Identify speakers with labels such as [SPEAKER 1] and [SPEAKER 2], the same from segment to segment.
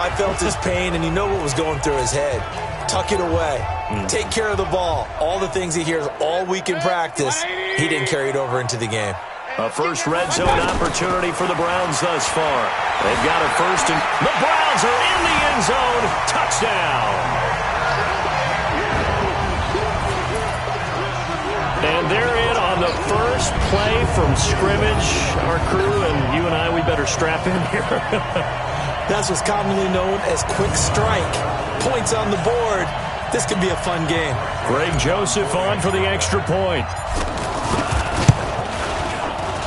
[SPEAKER 1] I felt his pain, and you know what was going through his head. Tuck it away. Take care of the ball. All the things he hears all week in practice, he didn't carry it over into the game.
[SPEAKER 2] A first red zone opportunity for the Browns thus far. They've got a first, and the Browns are in the end zone. Touchdown. And they're in on the first play from scrimmage. Our crew and you and I, we better strap in here.
[SPEAKER 1] That's what's commonly known as quick strike. Points on the board. This could be a fun game.
[SPEAKER 2] Greg Joseph on for the extra point.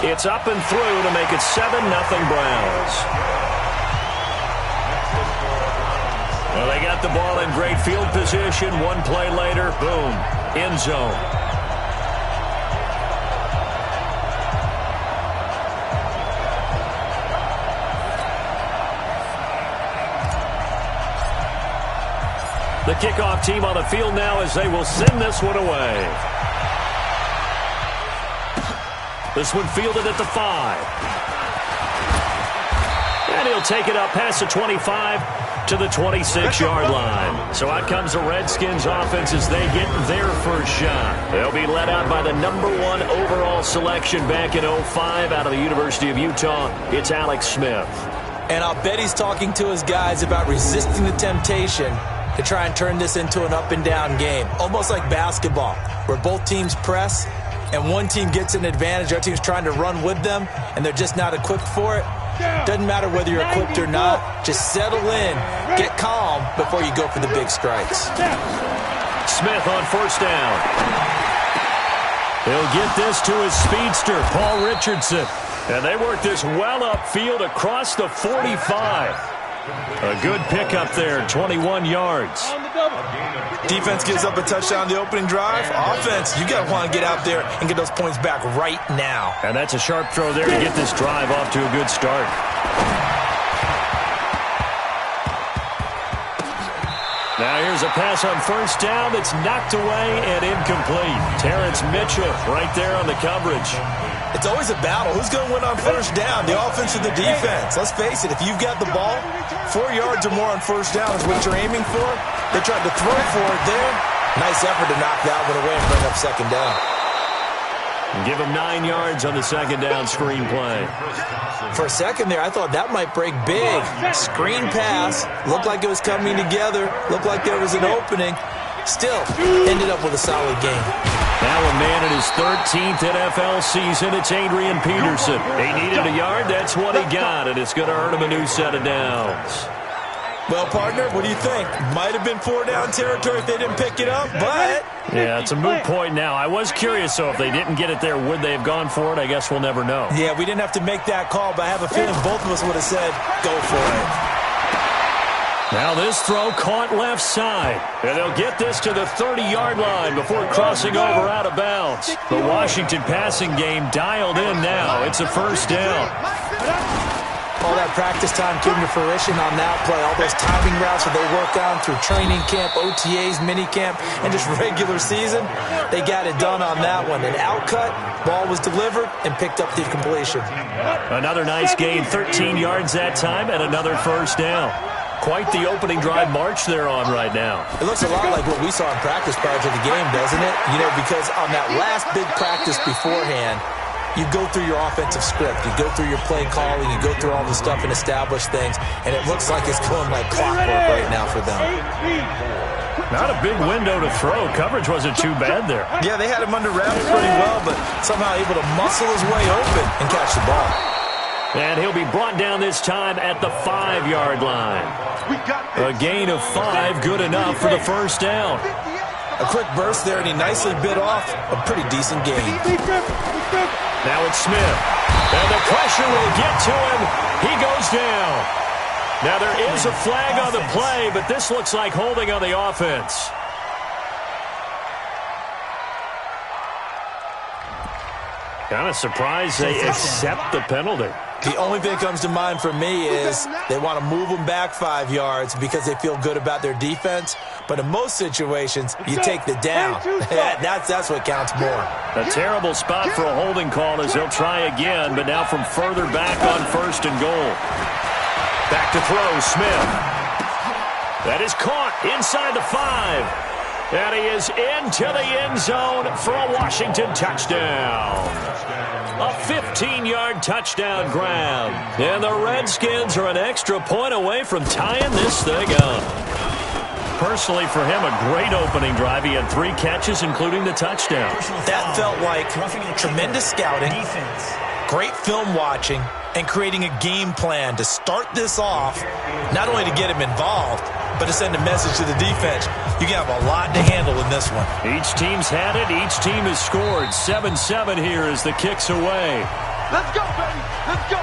[SPEAKER 2] It's up and through to make it 7-0 Browns. Well, they got the ball in great field position. One play later, boom, end zone. The kickoff team on the field now as they will send this one away. This one fielded at the 5. And he'll take it up past the 25 to the 26-yard line. So out comes the Redskins offense as they get their first shot. They'll be led out by the #1 overall selection back in 2005 out of the University of Utah. It's Alex Smith.
[SPEAKER 1] And I'll bet he's talking to his guys about resisting the temptation to try and turn this into an up-and-down game. Almost like basketball, where both teams press, and one team gets an advantage, our team's trying to run with them, and they're just not equipped for it. Doesn't matter whether you're equipped or not. Just settle in, get calm before you go for the big strikes.
[SPEAKER 2] Smith on first down. He'll get this to his speedster, Paul Richardson. And they work this well upfield across the 45. A good pickup there, 21 yards.
[SPEAKER 1] Defense gives up a touchdown the opening drive. Offense, you got to want to get out there and get those points back right now.
[SPEAKER 2] And that's a sharp throw there to get this drive off to a good start. Now here's a pass on first down that's knocked away and incomplete. Terrence Mitchell right there on the coverage.
[SPEAKER 1] It's always a battle. Who's going to win on first down, the offense or the defense? Let's face it, if you've got the ball, 4 yards or more on first down is what you're aiming for. They tried to throw for it there. Nice effort to knock that one away and bring up second down.
[SPEAKER 2] Give him 9 yards on the second down screen play.
[SPEAKER 1] For a second there, I thought that might break big. Screen pass. Looked like it was coming together. Looked like there was an opening. Still, ended up with a solid game.
[SPEAKER 2] Now a man in his 13th NFL season, it's Adrian Peterson. He needed a yard, that's what he got, and it's going to earn him a new set of downs.
[SPEAKER 1] Well, partner, what do you think? Might have been 4-down territory if they didn't pick it up, but...
[SPEAKER 2] Yeah, it's a moot point now. I was curious, so if they didn't get it there, would they have gone for it? I guess we'll never know.
[SPEAKER 1] Yeah, we didn't have to make that call, but I have a feeling both of us would have said, go for it.
[SPEAKER 2] Now this throw caught left side. And they'll get this to the 30-yard line before crossing over out of bounds. The Washington passing game dialed in now. It's a first down.
[SPEAKER 1] All that practice time came to fruition on that play. All those timing routes that they work on through training camp, OTAs, minicamp, and just regular season, they got it done on that one. An outcut, ball was delivered, and picked up the completion.
[SPEAKER 2] Another nice gain, 13 yards that time, and another first down. Quite the opening drive march they're on right now.
[SPEAKER 1] It looks a lot like what we saw in practice prior to the game, doesn't it? You know, because on that last big practice beforehand, you go through your offensive script, you go through your play calling, you go through all the stuff and establish things, and it looks like it's going like clockwork right now for them.
[SPEAKER 2] Not a big window to throw. Coverage wasn't too bad there.
[SPEAKER 1] Yeah, they had him under wraps pretty well, but somehow able to muscle his way open and catch the ball.
[SPEAKER 2] And he'll be brought down this time at the 5-yard line. A gain of 5, good enough for the first down.
[SPEAKER 1] A quick burst there, and he nicely bit off a pretty decent gain.
[SPEAKER 2] Now it's Smith. And the pressure will get to him. He goes down. Now there is a flag on the play, but this looks like holding on the offense. Kind of surprised they accept the penalty.
[SPEAKER 1] The only thing that comes to mind for me is they want to move them back 5 yards because they feel good about their defense. But in most situations, you take the down. That's what counts more.
[SPEAKER 2] A terrible spot for a holding call as they'll try again, but now from further back on first and goal. Back to throw, Smith. That is caught inside the 5. And he is into the end zone for a Washington touchdown. A 15-yard touchdown grab. And the Redskins are an extra point away from tying this thing up. Personally, for him, a great opening drive. He had 3 catches, including the touchdown.
[SPEAKER 1] That felt like tremendous scouting, great film watching, and creating a game plan to start this off, not only to get him involved, but to send a message to the defense. You can have a lot to handle in this one.
[SPEAKER 2] Each team's had it. Each team has scored. 7-7 here as the kick's away.
[SPEAKER 3] Let's go, baby. Let's go.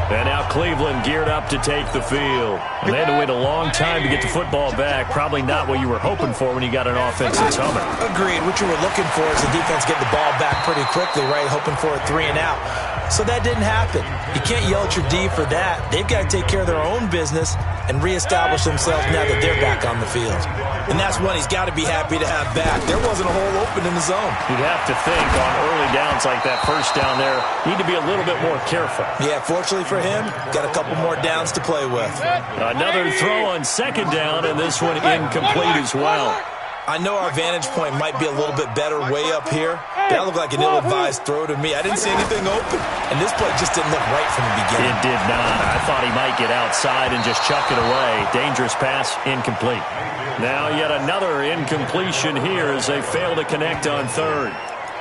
[SPEAKER 2] And now Cleveland geared up to take the field. And they had to wait a long time to get the football back. Probably not what you were hoping for when you got an offense that's humming.
[SPEAKER 1] Agreed. What you were looking for is the defense get the ball back pretty quickly, right? Hoping for a 3 and out. So that didn't happen. You can't yell at your D for that. They've got to take care of their own business and reestablish themselves now that they're back on the field. And that's one he's got to be happy to have back. There wasn't a hole open in the zone.
[SPEAKER 2] You'd have to think on early downs like that first down there, need to be a little bit more careful.
[SPEAKER 1] Yeah, fortunately for him, got a couple more downs to play with.
[SPEAKER 2] Another throw on second down, and this one incomplete as well.
[SPEAKER 1] I know our vantage point might be a little bit better way up here. That looked like an ill-advised throw to me. I didn't see anything open, and this play just didn't look right from the beginning.
[SPEAKER 2] It did not. I thought he might get outside and just chuck it away. Dangerous pass, incomplete. Now yet another incompletion here as they fail to connect on third.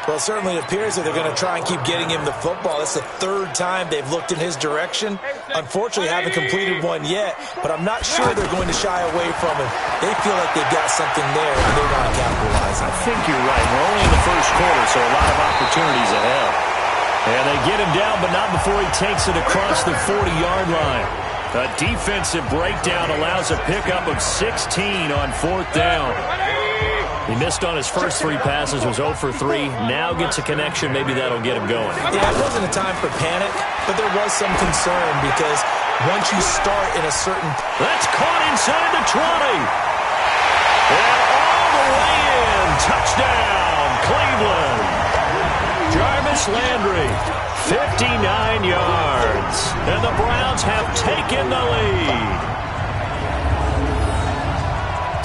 [SPEAKER 1] Well, it certainly appears that they're going to try and keep getting him the football. It's the 3rd time they've looked in his direction. Unfortunately, haven't completed one yet, but I'm not sure they're going to shy away from him. They feel like they've got something there, and they want to capitalize on it.
[SPEAKER 2] I think you're right. We're only in the first quarter, so a lot of opportunities ahead. And they get him down, but not before he takes it across the 40-yard line. A defensive breakdown allows a pickup of 16 on 4th down. He missed on his first 3 passes, was 0 for 3. Now gets a connection. Maybe that'll get him going.
[SPEAKER 1] Yeah, it wasn't a time for panic, but there was some concern because once you start in a certain...
[SPEAKER 2] That's caught inside the 20. And all the way in. Touchdown, Cleveland. Jarvis Landry, 59 yards. And the Browns have taken the lead.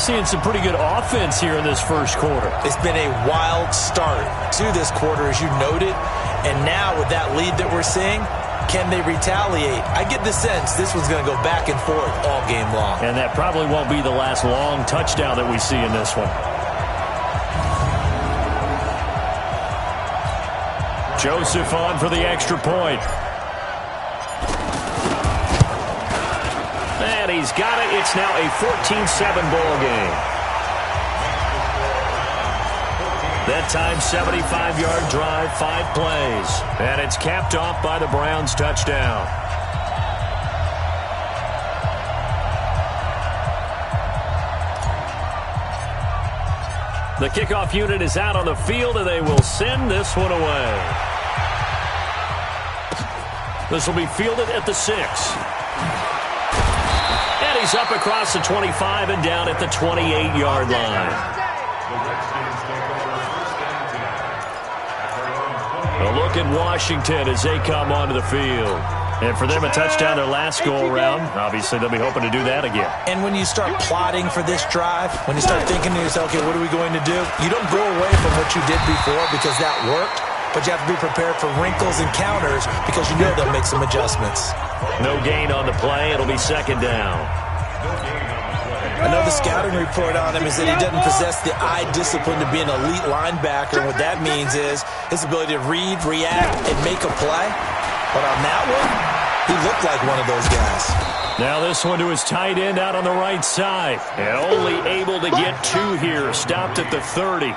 [SPEAKER 2] Seeing some pretty good offense here in this first quarter.
[SPEAKER 1] It's been a wild start to this quarter, as you noted. And now with that lead that we're seeing, can they retaliate? I get the sense this one's going to go back and forth all game long.
[SPEAKER 2] And that probably won't be the last long touchdown that we see in this one. Joseph on for the extra point. And he's got it. It's now a 14-7 ball game. That time, 75-yard drive, 5 plays. And it's capped off by the Browns' touchdown. The kickoff unit is out on the field, and they will send this one away. This will be fielded at the 6. And he's up across the 25 and down at the 28-yard line. A look at Washington as they come onto the field. And for them, a touchdown their last go-around. Obviously, they'll be hoping to do that again.
[SPEAKER 1] And when you start plotting for this drive, when you start thinking to yourself, okay, what are we going to do? You don't go away from what you did before because that worked, but you have to be prepared for wrinkles and counters because you know they'll make some adjustments.
[SPEAKER 2] No gain on the play. It'll be second down.
[SPEAKER 1] I know the scouting report on him is that he doesn't possess the eye discipline to be an elite linebacker. What that means is his ability to read, react, and make a play. But on that one, he looked like one of those guys.
[SPEAKER 2] Now this one to his tight end out on the right side. And only able to get 2 here. Stopped at the 30.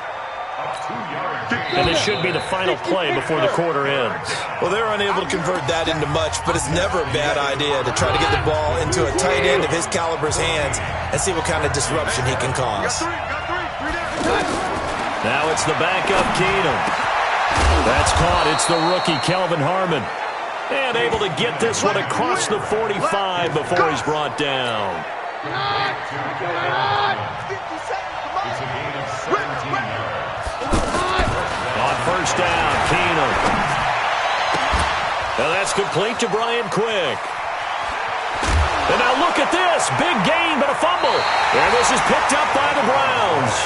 [SPEAKER 2] And this should be the final play before the quarter ends.
[SPEAKER 1] Well, they're unable to convert that into much, but it's never a bad idea to try to get the ball into a tight end of his caliber's hands and see what kind of disruption he can cause.
[SPEAKER 2] Now it's the backup Keenum. That's caught. It's the rookie Kelvin Harmon. And able to get this one across the 45 before he's brought down. On first down, Keenum. And that's complete to Brian Quick. And now look look at this. Big gain, but a fumble. And this is picked up by the Browns.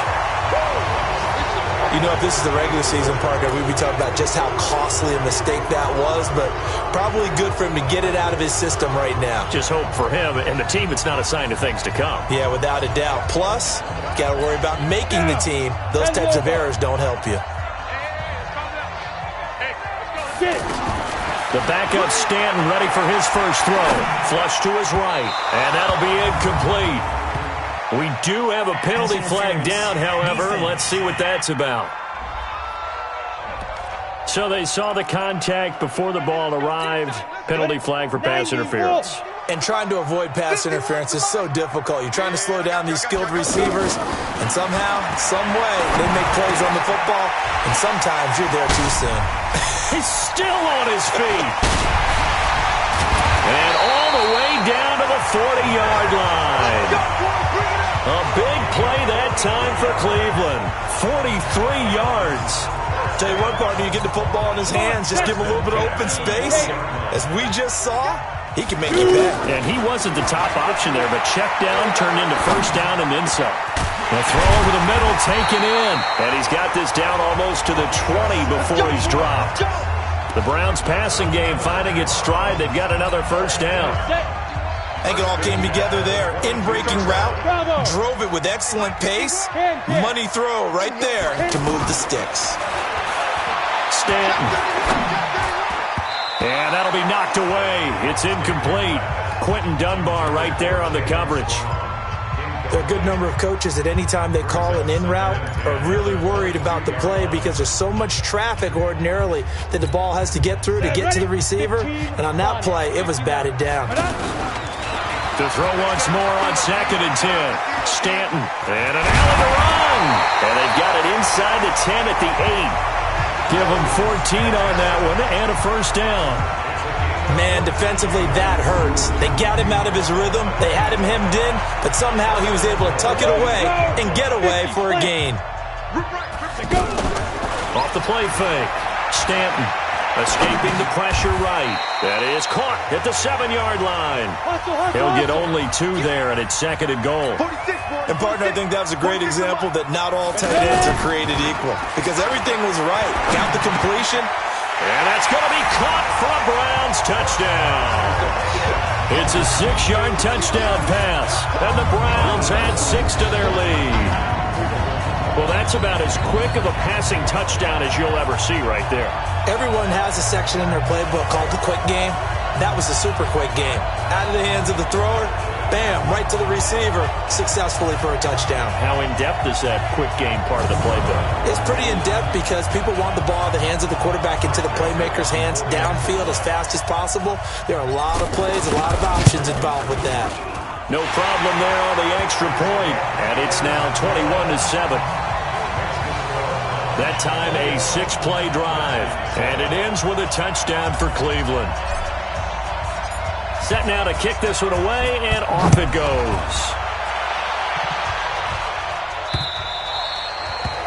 [SPEAKER 1] You know, if this is the regular season, partner, we'd be talking about just how costly a mistake that was, but probably good for him to get it out of his system right now.
[SPEAKER 2] Just hope for him and the team it's not a sign of things to come.
[SPEAKER 1] Yeah, without a doubt. Plus, got to worry about making the team. Those types of errors don't help you.
[SPEAKER 2] The backup Stanton ready for his first throw. Flush to his right, and that'll be incomplete. We do have a penalty flag down, however. Let's see what that's about. So they saw the contact before the ball arrived. Penalty flag for pass interference.
[SPEAKER 1] And trying to avoid pass interference is so difficult. You're trying to slow down these skilled receivers, and somehow, some way, they make plays on the football, and sometimes you're there too soon.
[SPEAKER 2] He's still on his feet. And all the way down to the 40-yard line. A big play that time for Cleveland. 43 yards.
[SPEAKER 1] Tell you what, partner, you get the football in his hands, just give him a little bit of open space. As we just saw, he can make it back.
[SPEAKER 2] And he wasn't the top option there, but check down turned into first down and then some. The throw over the middle taken in. And he's got this down almost to the 20 before he's dropped. The Browns passing game finding its stride. They've got another first down.
[SPEAKER 1] I think it all came together there. In-breaking route, drove it with excellent pace. Money throw right there to move the sticks.
[SPEAKER 2] Stanton. And that'll be knocked away. It's incomplete. Quentin Dunbar right there on the coverage.
[SPEAKER 1] There are a good number of coaches that any time they call an in route are really worried about the play because there's so much traffic ordinarily that the ball has to get through to get to the receiver. And on that play, it was batted down.
[SPEAKER 2] To throw once more on 2nd and 10. Stanton. And an Allen to run. And they've got it inside the 10 at the 8. Give them 14 on that one and a first down.
[SPEAKER 1] Man, defensively, that hurts. They got him out of his rhythm. They had him hemmed in, but somehow he was able to tuck it away and get away for a gain.
[SPEAKER 2] Off the play fake. Stanton escaping the pressure right. That is caught at the 7-yard line. He'll get only 2 there, and it's 2nd and goal.
[SPEAKER 1] And, partner, I think that was a great example that not all tight ends are created equal because everything was right. Count the completion.
[SPEAKER 2] And that's going to be caught for a Browns touchdown. It's a 6-yard touchdown pass, and the Browns add 6 to their lead. Well, that's about as quick of a passing touchdown as you'll ever see right there.
[SPEAKER 1] Everyone has a section in their playbook called the quick game. That was a super quick game. Out of the hands of the thrower, bam, right to the receiver, successfully for a touchdown.
[SPEAKER 2] How in-depth is that quick game part of the playbook?
[SPEAKER 1] It's pretty in-depth because people want the ball in the hands of the quarterback into the playmaker's hands downfield as fast as possible. There are a lot of plays, a lot of options involved with that.
[SPEAKER 2] No problem there on the extra point, and it's now 21-7. That time a 6-play drive, and it ends with a touchdown for Cleveland. Set now to kick this one away, and off it goes.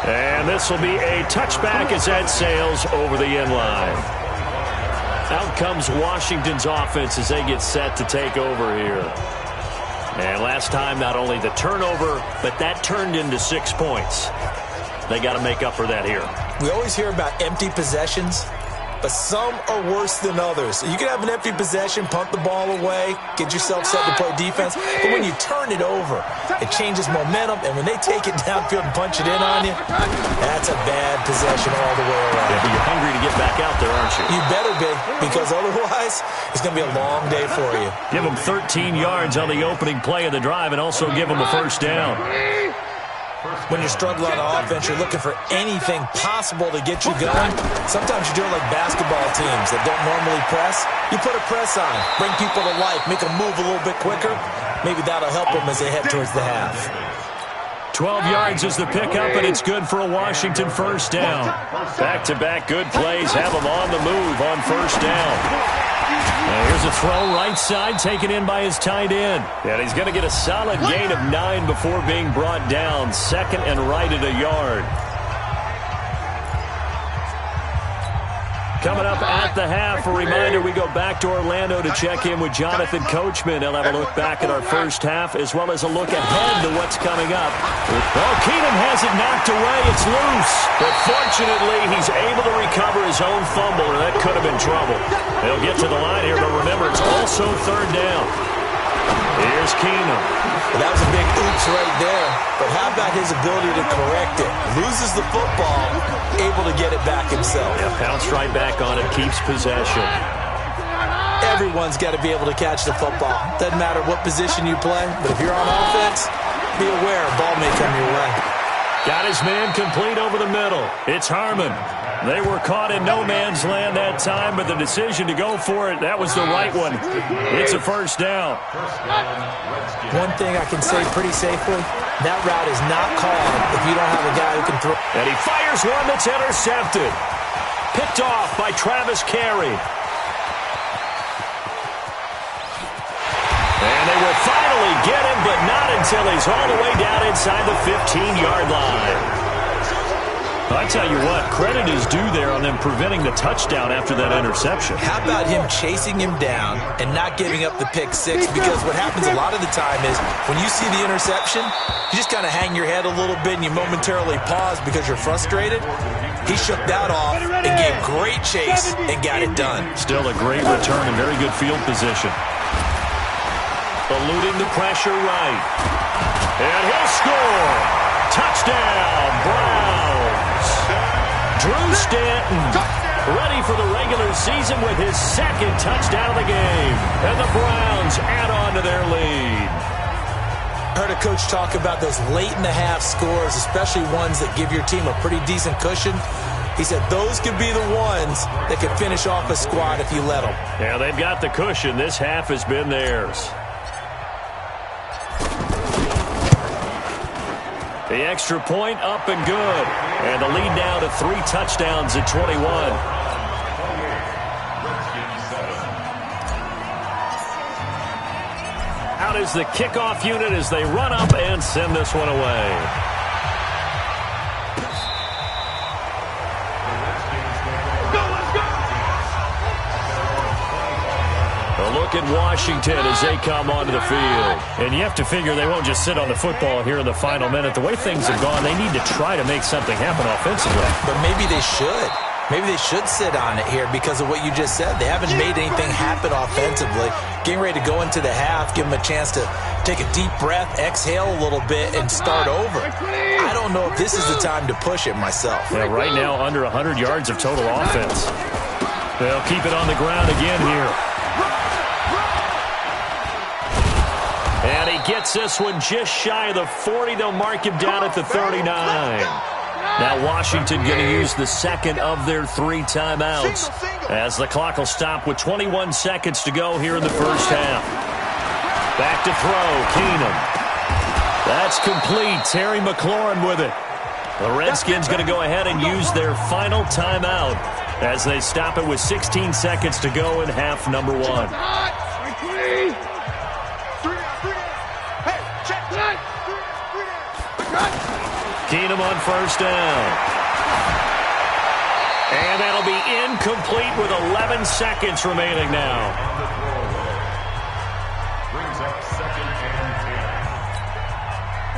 [SPEAKER 2] And this will be a touchback as that sails over the end line. Out comes Washington's offense as they get set to take over here. And last time, not only the turnover, but that turned into 6 points. They got to make up for that here.
[SPEAKER 1] We always hear about empty possessions, but some are worse than others. You can have an empty possession, punt the ball away, get yourself set to play defense, but when you turn it over, it changes momentum, and when they take it downfield and punch it in on you, that's a bad possession all the way around.
[SPEAKER 2] Yeah, but you're hungry to get back out there, aren't you?
[SPEAKER 1] You better be, because otherwise, it's going to be a long day for you.
[SPEAKER 2] Give them 13 yards on the opening play of the drive and also give them a first down.
[SPEAKER 1] When you're struggling on offense, you're looking for anything possible to get you going. Sometimes you do it like basketball teams that don't normally press. You put a press on, bring people to life, make them move a little bit quicker. Maybe that'll help them as they head towards the half.
[SPEAKER 2] 12 yards is the pickup, and it's good for a Washington first down. Back-to-back good plays have them on the move on first down. Here's a throw right side taken in by his tight end. And he's going to get a solid gain of 9 before being brought down. 2nd and right at a yard. Coming up at the half, a reminder, we go back to Orlando to check in with Jonathan Coachman. He'll have a look back at our first half as well as a look ahead to what's coming up. Oh, Keenum has it knocked away. It's loose. But fortunately, he's able to recover his own fumble, or that could have been trouble. They'll get to the line here, but remember, it's also third down. Here's Keenum.
[SPEAKER 1] That was a big oops right there, but how about his ability to correct it? Loses the football, able to get it back himself.
[SPEAKER 2] Yeah, bounced right back on it, keeps possession.
[SPEAKER 1] Everyone's got to be able to catch the football. Doesn't matter what position you play, but if you're on offense, be aware a ball may come your way.
[SPEAKER 2] Got his man complete over the middle. It's Harmon. They were caught in no man's land that time, but the decision to go for it, that was the right one. It's a first down.
[SPEAKER 1] One thing I can say pretty safely, that route is not called if you don't have a guy who can throw.
[SPEAKER 2] And he fires one that's intercepted. Picked off by Travis Carey. And they will finally get him, but not until he's all the way down inside the 15-yard line. I tell you what, credit is due there on them preventing the touchdown after that interception.
[SPEAKER 1] How about him chasing him down and not giving up the pick six? Because what happens a lot of the time is when you see the interception, you just kind of hang your head a little bit and you momentarily pause because you're frustrated. He shook that off and gave great chase and got it done.
[SPEAKER 2] Still a great return and very good field position. Eluding the pressure right. And he'll score. Touchdown, Browns. Drew Stanton ready for the regular season with his second touchdown of the game. And the Browns add on to their lead.
[SPEAKER 1] Heard a coach talk about those late-in-the-half scores, especially ones that give your team a pretty decent cushion. He said those could be the ones that could finish off a squad if you let them.
[SPEAKER 2] Yeah, they've got the cushion. This half has been theirs. The extra point up and good. And the lead now to 3 touchdowns at 21. Out is the kickoff unit as they run up and send this one away. Look at Washington as they come onto the field. And you have to figure they won't just sit on the football here in the final minute. The way things have gone, they need to try to make something happen offensively.
[SPEAKER 1] But maybe they should. Maybe they should sit on it here because of what you just said. They haven't made anything happen offensively. Getting ready to go into the half, give them a chance to take a deep breath, exhale a little bit, and start over. I don't know if this is the time to push it myself.
[SPEAKER 2] Yeah, right now, under 100 yards of total offense. They'll keep it on the ground again here. And he gets this one just shy of the 40. They'll mark him down at the 39. Now Washington going to use the second of their 3 timeouts as the clock will stop with 21 seconds to go here in the first half. Back to throw, Keenum. That's complete. Terry McLaurin with it. The Redskins going to go ahead and use their final timeout as they stop it with 16 seconds to go in half number 1. Keenum on first down. And that'll be incomplete with 11 seconds remaining now.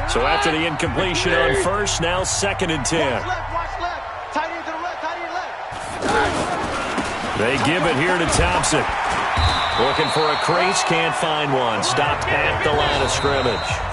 [SPEAKER 2] So after the incompletion on first, now 2nd and 10. They give it here to Thompson. Looking for a crease, can't find one. Stopped at the line of scrimmage.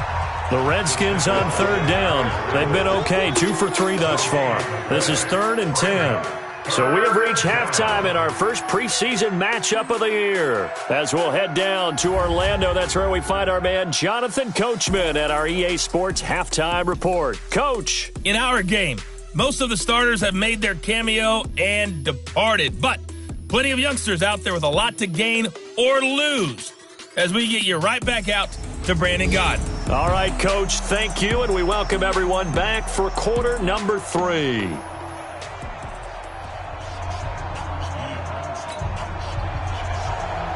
[SPEAKER 2] The Redskins on 3rd down. They've been okay, 2 for 3 thus far. This is 3rd and 10. So we have reached halftime in our first preseason matchup of the year. As we'll head down to Orlando, that's where we find our man Jonathan Coachman at our EA Sports Halftime Report. Coach.
[SPEAKER 4] In our game, most of the starters have made their cameo and departed, but plenty of youngsters out there with a lot to gain or lose as we get you right back out to Brandon God.
[SPEAKER 2] All right, Coach, thank you, and we welcome everyone back for quarter number 3.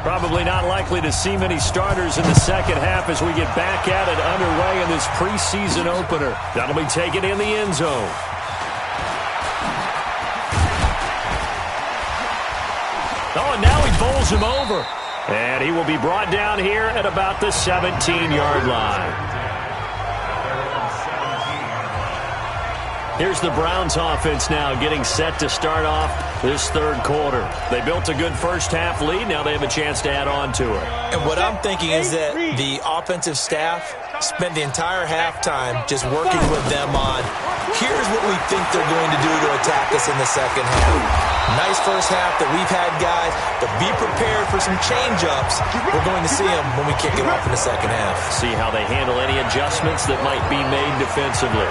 [SPEAKER 2] Probably not likely to see many starters in the second half as we get back at it underway in this preseason opener. That'll be taken in the end zone. Oh, and now he bowls him over. And he will be brought down here at about the 17-yard line. Here's the Browns offense now getting set to start off this third quarter. They built a good first-half lead. Now they have a chance to add on to it.
[SPEAKER 1] And what I'm thinking is that the offensive staff spent the entire halftime just working with them on, here's what we think they're going to do to attack us in the second half. Nice first half that we've had, guys, but be prepared for some change-ups. We're going to see them when we kick it off in the second half.
[SPEAKER 2] See how they handle any adjustments that might be made defensively.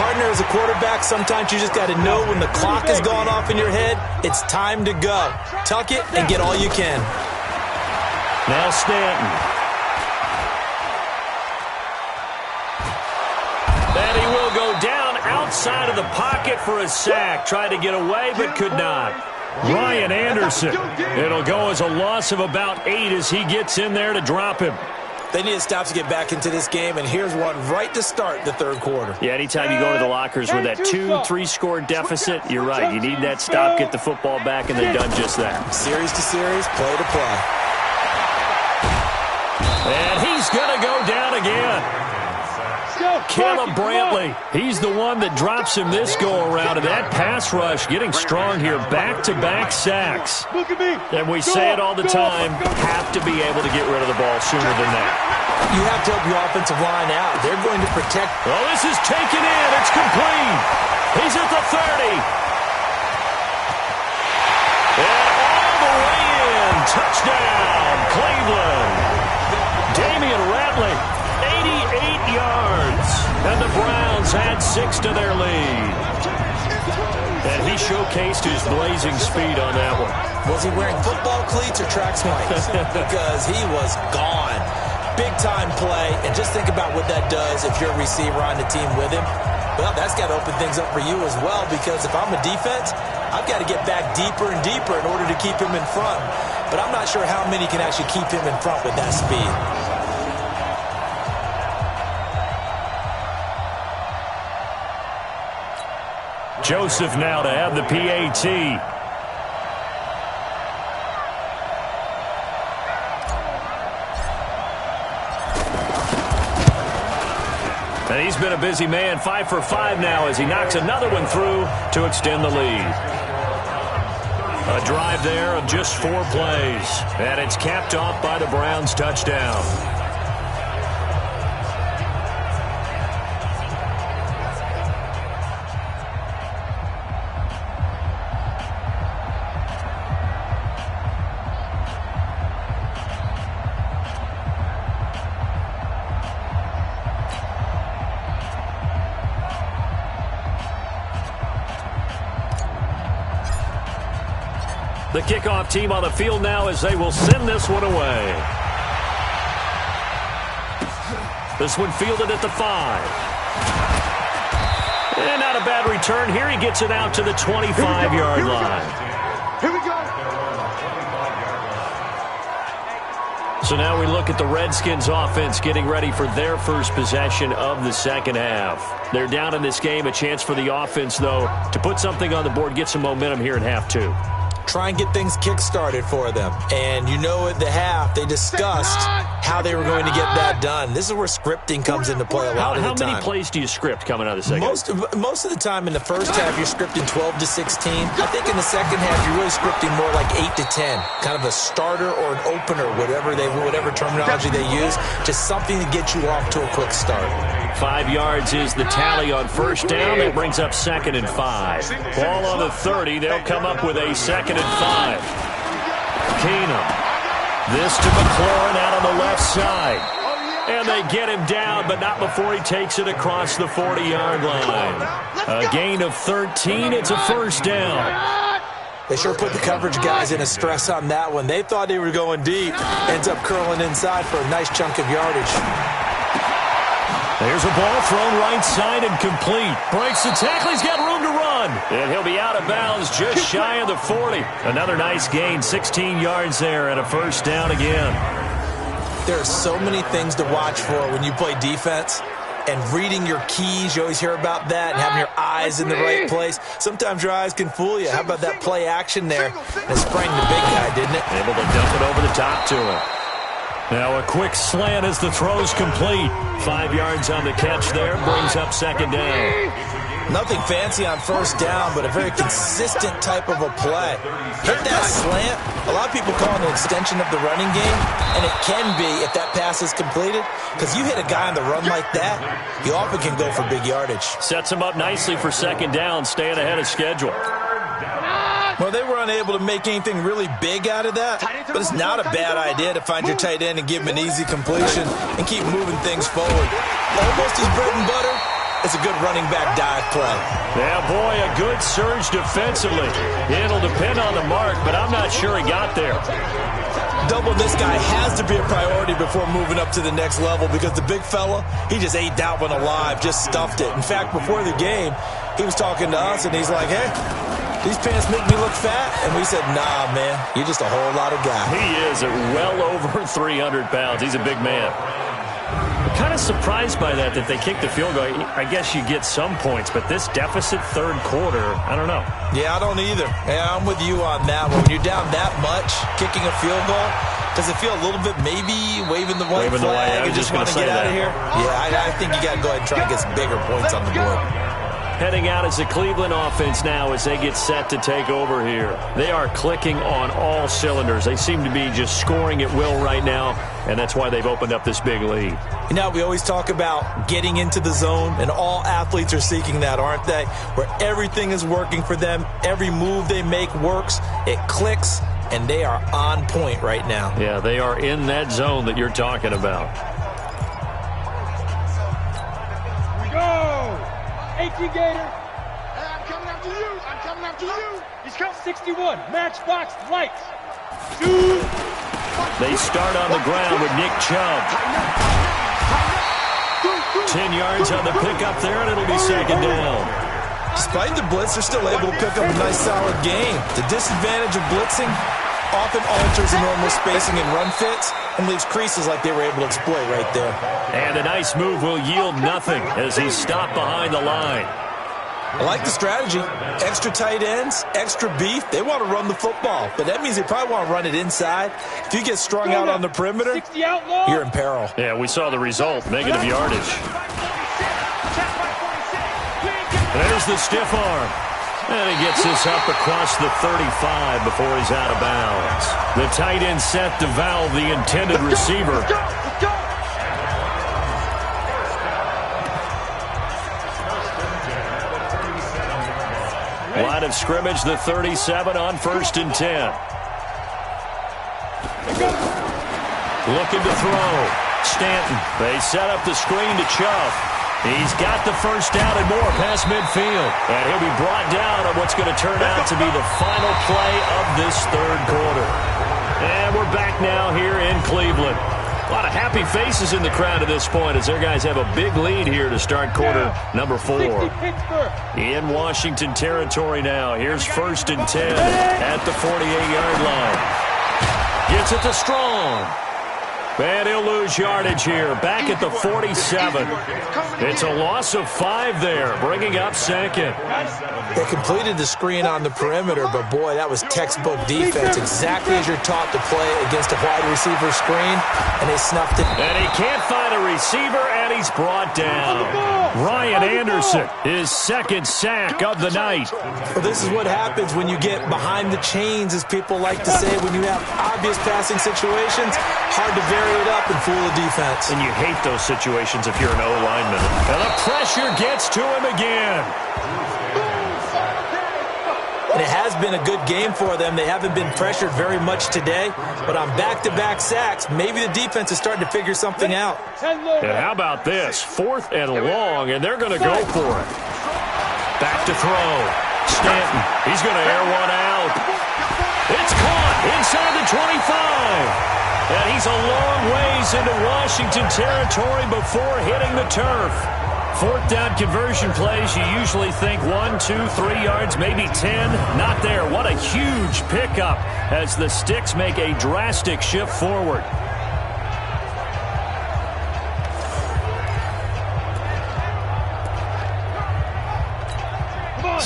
[SPEAKER 1] Partner, as a quarterback, sometimes you just got to know when the clock has gone off in your head, it's time to go. Tuck it and get all you can.
[SPEAKER 2] Now Stanton. And he will go down outside of the pocket for a sack. Tried to get away, but could not. Ryan Anderson. It'll go as a loss of about 8 as he gets in there to drop him.
[SPEAKER 1] They need to stop to get back into this game, and here's one right to start the third quarter.
[SPEAKER 2] Yeah, anytime you go to the lockers with that 2-3 deficit, you're right. You need that stop, get the football back, and they've done just that.
[SPEAKER 1] Series to series, play to play.
[SPEAKER 2] And he's going to go down again. Caleb Brantley, he's the one that drops him this go-around, and that pass rush getting strong here, back-to-back sacks. And we say it all the time, have to be able to get rid of the ball sooner than that.
[SPEAKER 1] You have to help your offensive line out. They're going to protect.
[SPEAKER 2] Oh, this is taken in. It's complete. He's at the 30. And all the way in. Touchdown, Cleveland. Damian Ratley, 88 yards. And the Browns add 6 to their lead. And he showcased his blazing speed on that one.
[SPEAKER 1] Was he wearing football cleats or track spikes? Because he was gone. Big-time play. And just think about what that does if you're a receiver on the team with him. Well, that's got to open things up for you as well, because if I'm a defense, I've got to get back deeper and deeper in order to keep him in front. But I'm not sure how many can actually keep him in front with that speed.
[SPEAKER 2] Joseph now to have the PAT. And he's been a busy man, 5 for 5 now as he knocks another one through to extend the lead. A drive there of just 4 plays. And it's capped off by the Browns' touchdown. The kickoff team on the field now as they will send this one away. This one fielded at the 5. And not a bad return here. He gets it out to the 25-yard line.
[SPEAKER 3] Here we go.
[SPEAKER 2] So now we look at the Redskins offense getting ready for their first possession of the second half. They're down in this game. A chance for the offense, though, to put something on the board, get some momentum here in half 2.
[SPEAKER 1] Try and get things kick-started for them. And you know at the half, they discussed how they were going to get that done. This is where scripting comes into play a lot of the time.
[SPEAKER 2] How many plays do you script coming out of the second?
[SPEAKER 1] Most of the time in the first half, you're scripting 12 to 16. I think in the second half, you're really scripting more like 8 to 10. Kind of a starter or an opener, whatever terminology they use. Just something to get you off to a quick start.
[SPEAKER 2] 5 yards is the tally on first down. That brings up 2nd and 5. Ball on the 30. They'll come up with a 2nd and 5. Keenum. This to McLaurin out on the left side. And they get him down, but not before he takes it across the 40-yard line. A gain of 13. It's a first down.
[SPEAKER 1] They sure put the coverage guys in a stress on that one. They thought they were going deep. Ends up curling inside for a nice chunk of yardage.
[SPEAKER 2] There's a ball thrown right side and complete. Breaks the tackle. He's got room to run. And he'll be out of bounds just shy of the 40. Another nice gain. 16 yards there and a first down again.
[SPEAKER 1] There are so many things to watch for when you play defense. and reading your keys. You always hear about that, and having your eyes in the right place. Sometimes your eyes can fool you. How about that play action there? And it sprang the big guy, didn't it?
[SPEAKER 2] Able to dump it over the top to him. Now a quick slant as the throw's complete. 5 yards on the catch there, brings up second down.
[SPEAKER 1] Nothing fancy on first down, but a very consistent type of a play. Hit that slant. A lot of people call it an extension of the running game, and it can be if that pass is completed, because you hit a guy on the run like that, he often can go for big yardage.
[SPEAKER 2] Sets him up nicely for second down, staying ahead of schedule.
[SPEAKER 1] Well, they were unable to make anything really big out of that, but it's not a bad idea to find your tight end and give him an easy completion and keep moving things forward. Almost his bread and butter. It's a good running back dive play.
[SPEAKER 2] Yeah, boy, a good surge defensively. It'll depend on the mark, but I'm not sure he got there.
[SPEAKER 1] Double this guy has to be a priority before moving up to the next level, because the big fella, he just ate that one alive, just stuffed it. In fact, before the game, he was talking to us, and he's like, hey, these pants make me look fat? And we said, nah, man, you're just a whole lot of guy.
[SPEAKER 2] He is at well over 300 pounds. He's a big man. Kind of surprised by that they kicked the field goal. I guess you get some points, but this deficit third quarter, I don't know.
[SPEAKER 1] Yeah, I don't either. Yeah, I'm with you on that one. When you're down that much, kicking a field goal, does it feel a little bit maybe waving the white flag and just want to get out of here? Yeah, I think you got to go ahead and try and get some bigger points on the board.
[SPEAKER 2] Heading out as the Cleveland offense now as they get set to take over here. They are clicking on all cylinders. They seem to be just scoring at will right now, and that's why they've opened up this big lead.
[SPEAKER 1] You know, we always talk about getting into the zone, and all athletes are seeking that, aren't they? Where everything is working for them, every move they make works, it clicks, and they are on point right now.
[SPEAKER 2] Yeah, they are in that zone that you're talking about.
[SPEAKER 3] Here we go! 18 Gator. I'm coming after you. I'm coming after you. He's coming. 61. Matchbox lights. Shoot.
[SPEAKER 2] They start on the ground with Nick Chubb. 10 yards on the pickup there, and it'll be second down.
[SPEAKER 1] Despite the blitz, they're still able to pick up a nice, solid game. The disadvantage of blitzing often alters the normal spacing and run fits and leaves creases like they were able to exploit right there.
[SPEAKER 2] And a nice move will yield nothing as he's stopped behind the line.
[SPEAKER 1] I like the strategy. Extra tight ends, extra beef. They want to run the football, but that means they probably want to run it inside. If you get strung out on the perimeter, you're in peril.
[SPEAKER 2] Yeah, we saw the result, negative yardage. There's the stiff arm. And he gets this up across the 35 before he's out of bounds. The tight end set to valve the intended receiver. Line of scrimmage, the 37 on 1st and 10. Looking to throw. Stanton. They set up the screen to Chubb. He's got the first down and more past midfield. And he'll be brought down on what's going to turn out to be the final play of this third quarter. And we're back now here in Cleveland. A lot of happy faces in the crowd at this point as their guys have a big lead here to start quarter number 4. In Washington territory now. Here's 1st and 10 at the 48-yard line. Gets it to Strong. And he'll lose yardage here, back at the 47. It's a loss of 5 there, bringing up second.
[SPEAKER 1] They completed the screen on the perimeter, but boy, that was textbook defense, exactly as you're taught to play against a wide receiver screen, and they snuffed it.
[SPEAKER 2] And he can't find a receiver, and he's brought down. Ryan Anderson, his second sack of the night.
[SPEAKER 1] Well, this is what happens when you get behind the chains, as people like to say, when you have obvious passing situations. Hard to vary it up and fool the defense.
[SPEAKER 2] And you hate those situations if you're an O-lineman. And the pressure gets to him again.
[SPEAKER 1] And it has been a good game for them. They haven't been pressured very much today, but on back-to-back sacks, maybe the defense is starting to figure something out.
[SPEAKER 2] And how about this? 4th and long, and they're going to go for it. Back to throw. Stanton, he's going to air one out. It's caught inside the 25. And he's a long ways into Washington territory before hitting the turf. 4th down conversion plays, you usually think 1, 2, 3 yards, maybe 10. Not there. What a huge pickup as the Sticks make a drastic shift forward.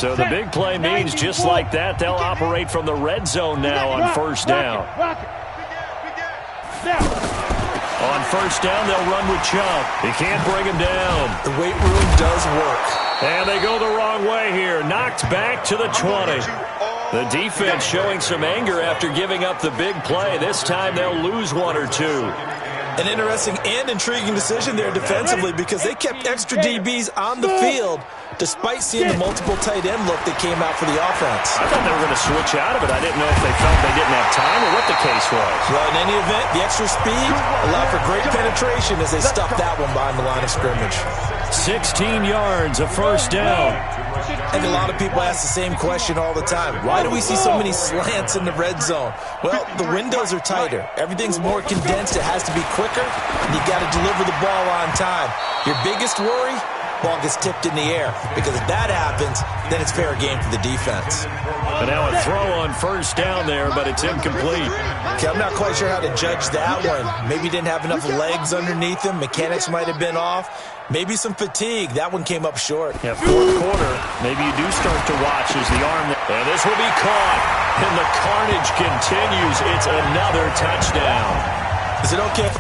[SPEAKER 2] So the big play means just like that, they'll operate from the red zone now on first down. On first down, they'll run with Chubb. He can't bring him down.
[SPEAKER 1] The weight room does work.
[SPEAKER 2] And they go the wrong way here. Knocked back to the 20. The defense showing some anger after giving up the big play. This time they'll lose one or two.
[SPEAKER 1] An interesting and intriguing decision there defensively because they kept extra DBs on the field despite seeing the multiple tight end look that came out for the offense.
[SPEAKER 2] I thought they were going to switch out of it. I didn't know if they felt they didn't have time or what the case was.
[SPEAKER 1] Well, in any event, the extra speed allowed for great penetration as they stuffed that one behind the line of scrimmage.
[SPEAKER 2] 16 yards, a first down.
[SPEAKER 1] I think a lot of people ask the same question all the time. Why do we see so many slants in the red zone? Well, the windows are tighter. Everything's more condensed. It has to be quicker, and you got to deliver the ball on time. Your biggest worry? Ball gets tipped in the air, because if that happens, then it's fair game for the defense.
[SPEAKER 2] And now a throw on first down there, but it's incomplete.
[SPEAKER 1] Okay, I'm not quite sure how to judge that one. Maybe he didn't have enough legs underneath him. Mechanics might have been off. Maybe some fatigue. That one came up short.
[SPEAKER 2] Yeah, fourth quarter, maybe you do start to watch as the arm. And this will be caught. And the carnage continues. It's another touchdown.
[SPEAKER 1] Is it okay?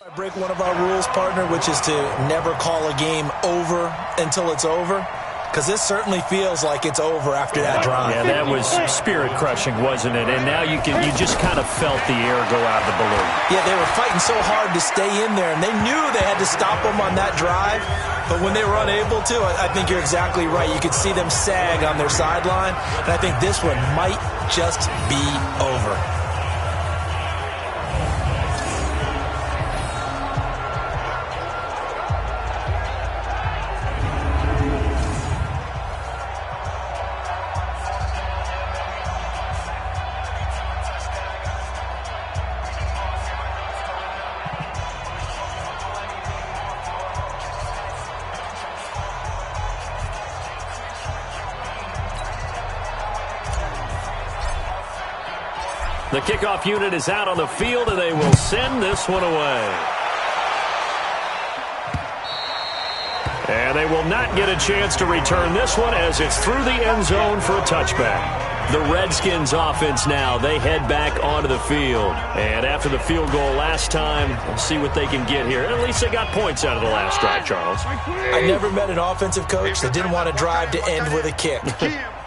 [SPEAKER 1] I break one of our rules, partner, which is to never call a game over until it's over, because this certainly feels like it's over after that drive.
[SPEAKER 2] Yeah, that was spirit-crushing, wasn't it? And now you just kind of felt the air go out of the balloon.
[SPEAKER 1] Yeah, they were fighting so hard to stay in there, and they knew they had to stop them on that drive, but when they were unable to, I think you're exactly right. You could see them sag on their sideline, and I think this one might just be over.
[SPEAKER 2] The kickoff unit is out on the field, and they will send this one away. And they will not get a chance to return this one as it's through the end zone for a touchback. The Redskins offense now, they head back onto the field. And after the field goal last time, we'll see what they can get here. At least they got points out of the last drive, Charles.
[SPEAKER 1] I never met an offensive coach that didn't want a drive to end with a kick.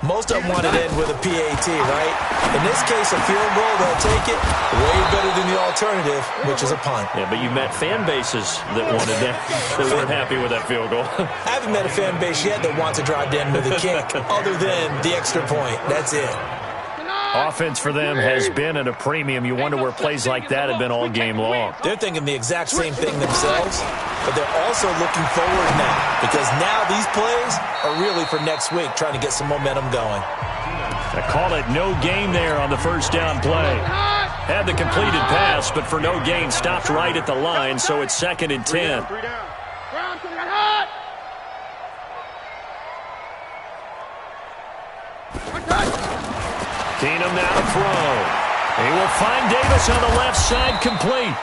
[SPEAKER 1] Most of them want it to end with a PAT, right? In this case, a field goal, they'll take it way better than the alternative, which is a punt.
[SPEAKER 2] Yeah, but you met fan bases that wanted that, that weren't happy with that field goal.
[SPEAKER 1] I haven't met a fan base yet that wants a drive to end with a kick, other than the extra point. That's it.
[SPEAKER 2] Offense for them has been at a premium. You wonder where plays like that have been all game long.
[SPEAKER 1] They're thinking the exact same thing themselves, but they're also looking forward now, because now these plays are really for next week, trying to get some momentum going.
[SPEAKER 2] I call it no gain there on the first down play. Had the completed pass, but for no gain, stopped right at the line, so it's 2nd and 10. Keenum now to throw. He will find Davis on the left side, complete.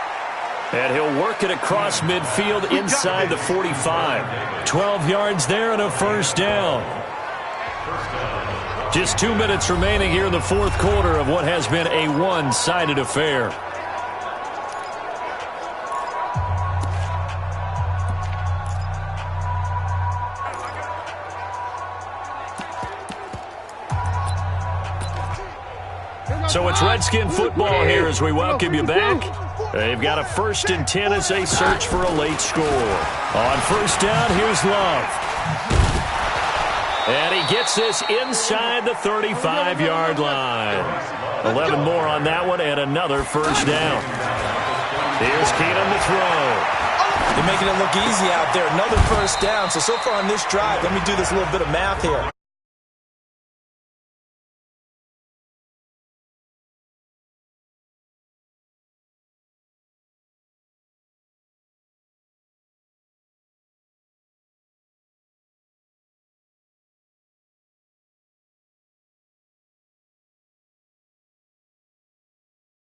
[SPEAKER 2] And he'll work it across midfield inside the 45. 12 yards there and a first down. Just 2 minutes remaining here in the fourth quarter of what has been a one-sided affair. So it's Redskin football here as we welcome you back. They've got a 1st and 10 as they search for a late score. On first down, here's Love. And he gets this inside the 35-yard line. 11 more on that one and another first down. Here's Keenum to throw.
[SPEAKER 1] They're making it look easy out there. Another first down. So far on this drive, let me do this little bit of math here.